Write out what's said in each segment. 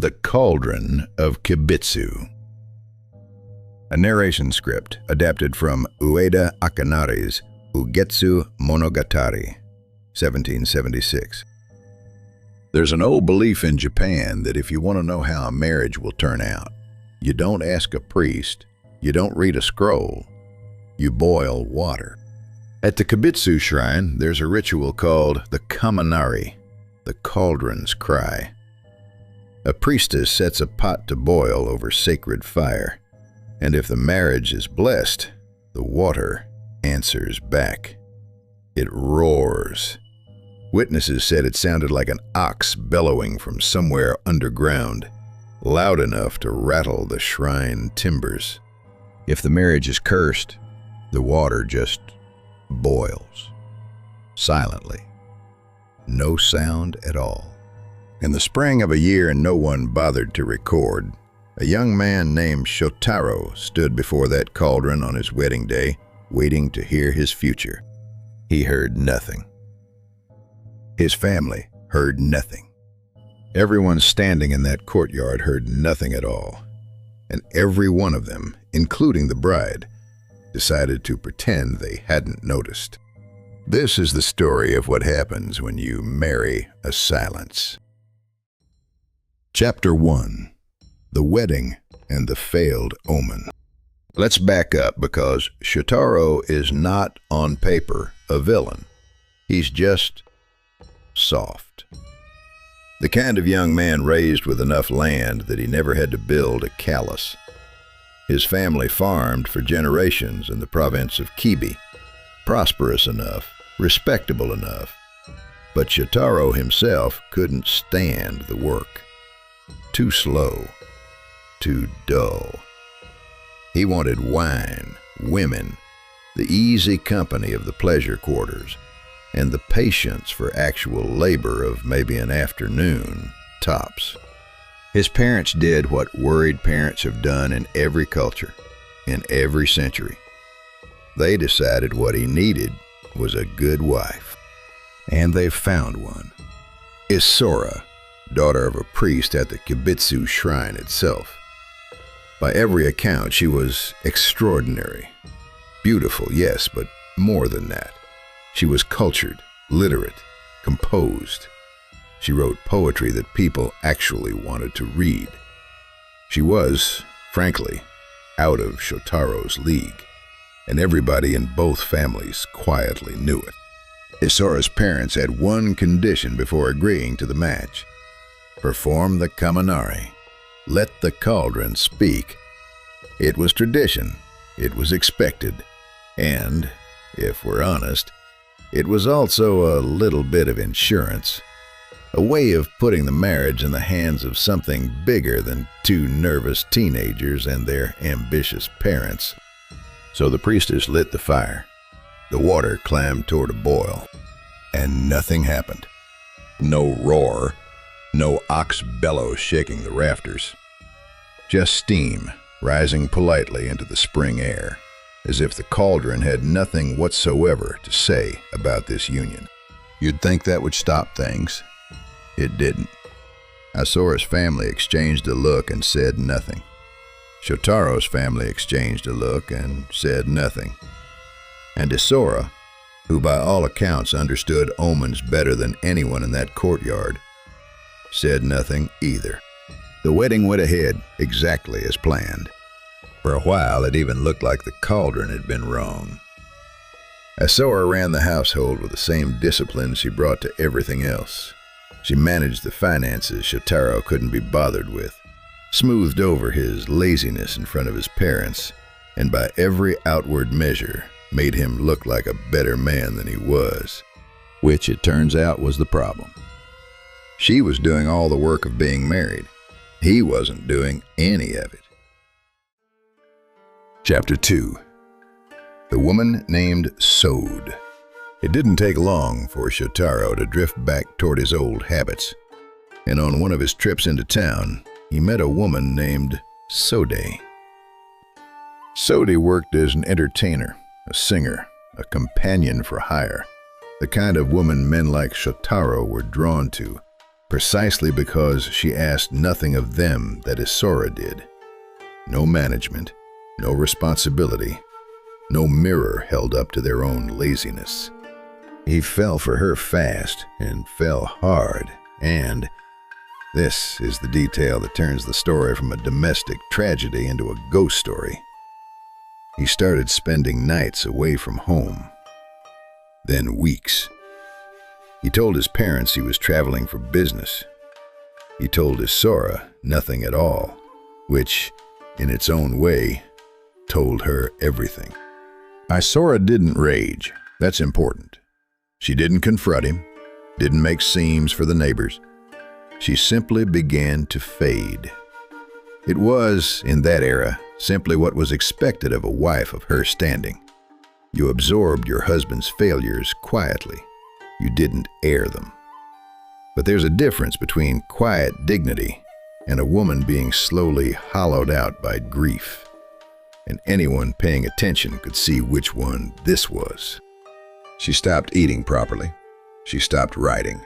The Cauldron of Kibitsu. A narration script adapted from Ueda Akinari's Ugetsu Monogatari, 1776. There's an old belief in Japan that if you want to know how a marriage will turn out, you don't ask a priest, you don't read a scroll, you boil water. At the Kibitsu shrine, there's a ritual called the Akinari, the cauldron's cry. A priestess sets a pot to boil over sacred fire, and if the marriage is blessed, the water answers back. It roars. Witnesses said it sounded like an ox bellowing from somewhere underground, loud enough to rattle the shrine timbers. If the marriage is cursed, the water just boils, silently. No sound at all. In the spring of a year no one bothered to record, a young man named Shotaro stood before that cauldron on his wedding day, waiting to hear his future. He heard nothing. His family heard nothing. Everyone standing in that courtyard heard nothing at all, and every one of them, including the bride, decided to pretend they hadn't noticed. This is the story of what happens when you marry a silence. Chapter 1. The Wedding and the Failed Omen. Let's back up because Shotaro is not, on paper, a villain. He's just soft. The kind of young man raised with enough land that he never had to build a callus. His family farmed for generations in the province of Kibi, prosperous enough, respectable enough, but Shotaro himself couldn't stand the work. Too slow, too dull. He wanted wine, women, the easy company of the pleasure quarters, and the patience for actual labor of maybe an afternoon, tops. His parents did what worried parents have done in every culture, in every century. They decided what he needed was a good wife. And they found one. Isora, daughter of a priest at the Kibitsu shrine itself. By every account, she was extraordinary. Beautiful, yes, but more than that. She was cultured, literate, composed. She wrote poetry that people actually wanted to read. She was, frankly, out of Shotaro's league, and everybody in both families quietly knew it. Isora's parents had one condition before agreeing to the match. Perform the Akinari. Let the cauldron speak. It was tradition. It was expected. And, if we're honest, it was also a little bit of insurance. A way of putting the marriage in the hands of something bigger than two nervous teenagers and their ambitious parents. So the priestess lit the fire. The water climbed toward a boil. And nothing happened. No roar. No ox bellow shaking the rafters. Just steam rising politely into the spring air, as if the cauldron had nothing whatsoever to say about this union. You'd think that would stop things. It didn't. Isora's family exchanged a look and said nothing. Shotaro's family exchanged a look and said nothing. And Isora, who by all accounts understood omens better than anyone in that courtyard, said nothing either. The wedding went ahead exactly as planned. For a while, it even looked like the cauldron had been wrong. Isora ran the household with the same discipline she brought to everything else. She managed the finances Shotaro couldn't be bothered with, smoothed over his laziness in front of his parents, and by every outward measure made him look like a better man than he was, which it turns out was the problem. She was doing all the work of being married. He wasn't doing any of it. Chapter 2. The Woman Named Sode. It didn't take long for Shotaro to drift back toward his old habits, and on one of his trips into town, he met a woman named Sode. Sode worked as an entertainer, a singer, a companion for hire, the kind of woman men like Shotaro were drawn to, precisely because she asked nothing of them that Isora did. No management, no responsibility, no mirror held up to their own laziness. He fell for her fast and fell hard, and this is the detail that turns the story from a domestic tragedy into a ghost story. He started spending nights away from home, then weeks. He told his parents he was traveling for business. He told Isora nothing at all, which, in its own way, told her everything. Isora didn't rage. That's important. She didn't confront him, didn't make scenes for the neighbors. She simply began to fade. It was, in that era, simply what was expected of a wife of her standing. You absorbed your husband's failures quietly. You didn't air them. But there's a difference between quiet dignity and a woman being slowly hollowed out by grief. And anyone paying attention could see which one this was. She stopped eating properly. She stopped writing.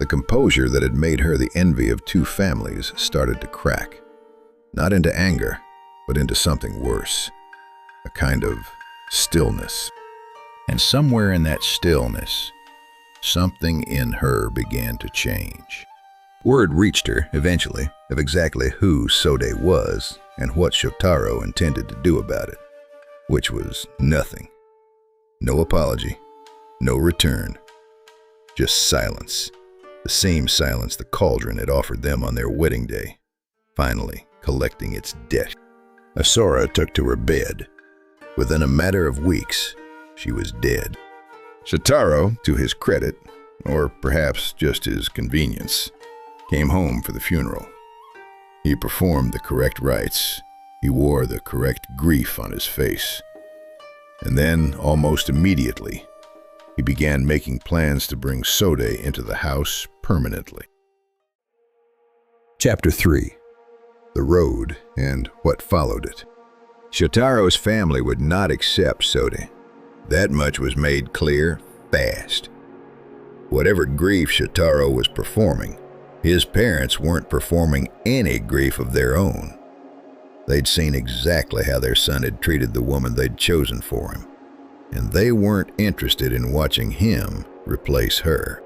The composure that had made her the envy of two families started to crack. Not into anger, but into something worse. A kind of stillness. And somewhere in that stillness, something in her began to change. Word reached her, eventually, of exactly who Sode was and what Shotaro intended to do about it, which was nothing. No apology, no return, just silence. The same silence the Cauldron had offered them on their wedding day, finally collecting its debt. Isora took to her bed. Within a matter of weeks, she was dead. Shotaro, to his credit, or perhaps just his convenience, came home for the funeral. He performed the correct rites. He wore the correct grief on his face. And then, almost immediately, he began making plans to bring Sode into the house permanently. Chapter 3. The Road and What Followed It. Shotaro's family would not accept Sode. That much was made clear fast. Whatever grief Shotaro was performing, his parents weren't performing any grief of their own. They'd seen exactly how their son had treated the woman they'd chosen for him, and they weren't interested in watching him replace her.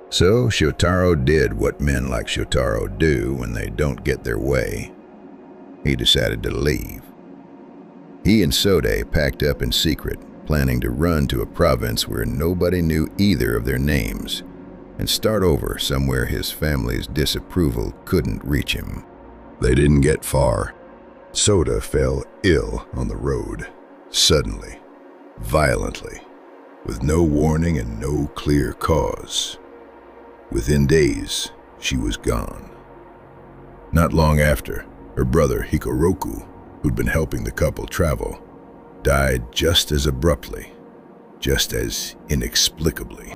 So Shotaro did what men like Shotaro do when they don't get their way. He decided to leave. He and Sode packed up in secret, planning to run to a province where nobody knew either of their names, and start over somewhere his family's disapproval couldn't reach him. They didn't get far. Sode fell ill on the road, suddenly, violently, with no warning and no clear cause. Within days, she was gone. Not long after, her brother Hikoroku, who'd been helping the couple travel, died just as abruptly, just as inexplicably.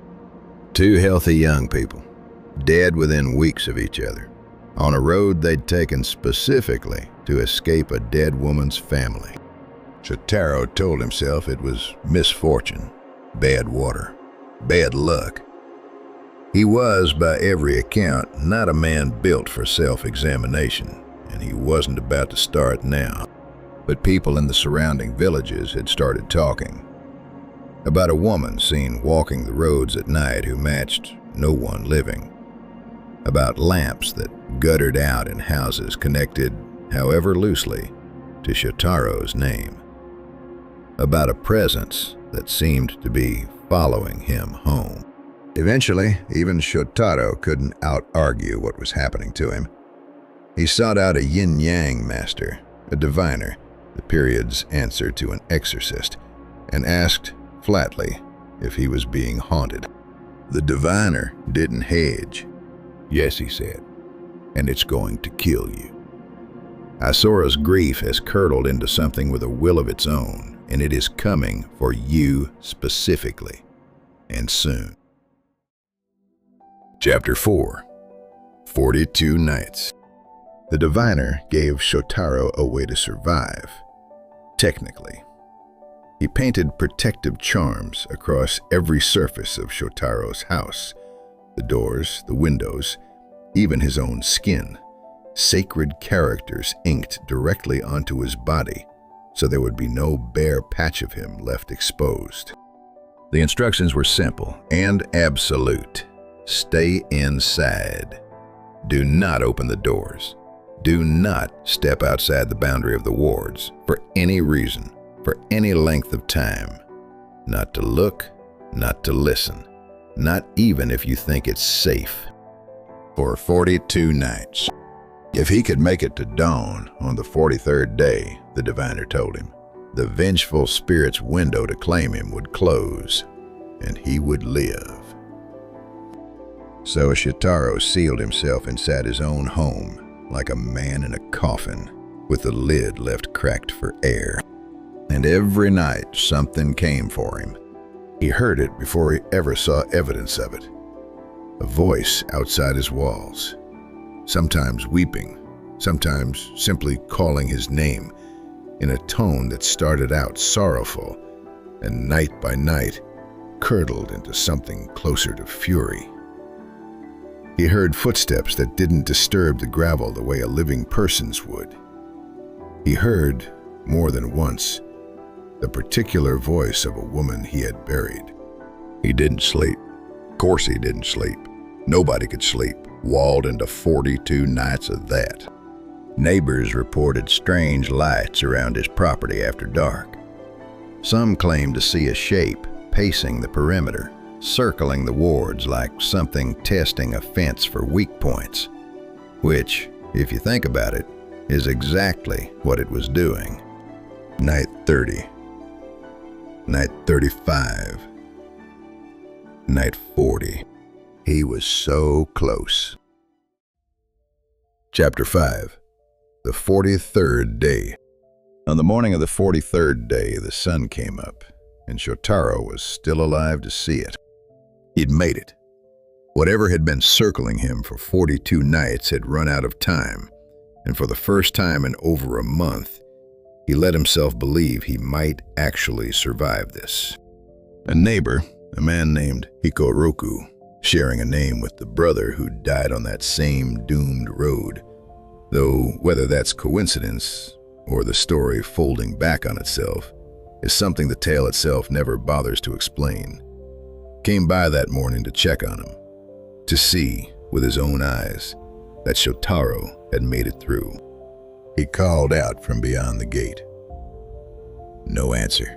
Two healthy young people, dead within weeks of each other, on a road they'd taken specifically to escape a dead woman's family. Shotaro told himself it was misfortune, bad water, bad luck. He was, by every account, not a man built for self-examination, and he wasn't about to start now. But people in the surrounding villages had started talking about a woman seen walking the roads at night who matched no one living, about lamps that guttered out in houses connected, however loosely, to Shotaro's name, about a presence that seemed to be following him home. Eventually, even Shotaro couldn't out-argue what was happening to him. He sought out a yin-yang master, a diviner, the period's answer to an exorcist, and asked flatly if he was being haunted. The diviner didn't hedge. Yes, he said, and it's going to kill you. Isora's grief has curdled into something with a will of its own, and it is coming for you specifically, and soon. Chapter 4. 42 Nights. The diviner gave Shotaro a way to survive. Technically. He painted protective charms across every surface of Shotaro's house, The doors, the windows, even his own skin. Sacred characters inked directly onto his body, so there would be no bare patch of him left exposed. The instructions were simple and absolute. Stay inside. Do not open the doors. Do not step outside the boundary of the wards for any reason, for any length of time. Not to look, not to listen, not even if you think it's safe. For 42 nights. If he could make it to dawn on the 43rd day, the diviner told him, the vengeful spirit's window to claim him would close, and he would live. So Shotaro sealed himself inside his own home, like a man in a coffin, with the lid left cracked for air. And every night something came for him. He heard it before he ever saw evidence of it. A voice outside his walls, sometimes weeping, sometimes simply calling his name in a tone that started out sorrowful and night by night curdled into something closer to fury. He heard footsteps that didn't disturb the gravel the way a living person's would. He heard, more than once, the particular voice of a woman he had buried. He didn't sleep. Of course he didn't sleep. Nobody could sleep, walled into 42 nights of that. Neighbors reported strange lights around his property after dark. Some claimed to see a shape pacing the perimeter, circling the wards like something testing a fence for weak points, which, if you think about it, is exactly what it was doing. Night 30. Night 35. Night 40. He was so close. Chapter 5. The 43rd day. On the morning of the 43rd day, the sun came up, and Shotaro was still alive to see it. He'd made it. Whatever had been circling him for 42 nights had run out of time, and for the first time in over a month, he let himself believe he might actually survive this. A neighbor, a man named Hikoroku, sharing a name with the brother who died on that same doomed road, though whether that's coincidence or the story folding back on itself is something the tale itself never bothers to explain, came by that morning to check on him, to see with his own eyes that Shotaro had made it through. He called out from beyond the gate. No answer.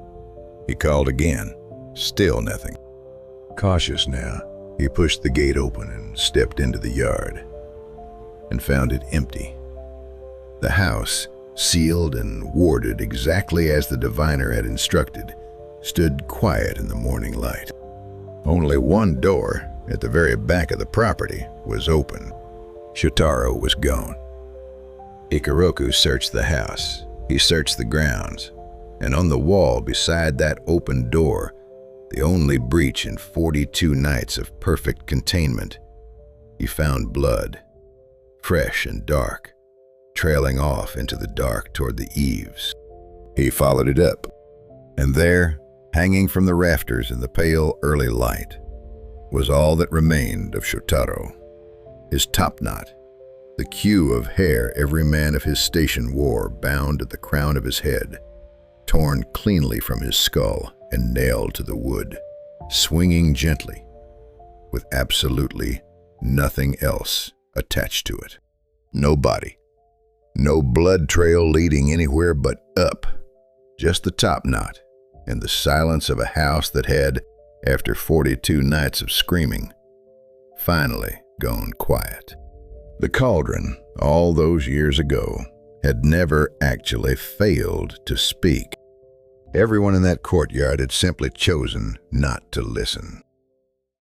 He called again. Still nothing. Cautious now, he pushed the gate open and stepped into the yard, and found it empty. The house, sealed and warded exactly as the diviner had instructed, stood quiet in the morning light. Only one door, at the very back of the property, was open. Shotaro was gone. Hikoroku searched the house. He searched the grounds, and on the wall beside that open door, the only breach in 42 nights of perfect containment, he found blood, fresh and dark, trailing off into the dark toward the eaves. He followed it up, and there, hanging from the rafters in the pale early light, was all that remained of Shotaro. His topknot, the queue of hair every man of his station wore bound at the crown of his head, torn cleanly from his skull and nailed to the wood, swinging gently, with absolutely nothing else attached to it. No body, no blood trail leading anywhere but up, just the topknot and the silence of a house that had, after 42 nights of screaming, finally gone quiet. The cauldron, all those years ago, had never actually failed to speak. Everyone in that courtyard had simply chosen not to listen.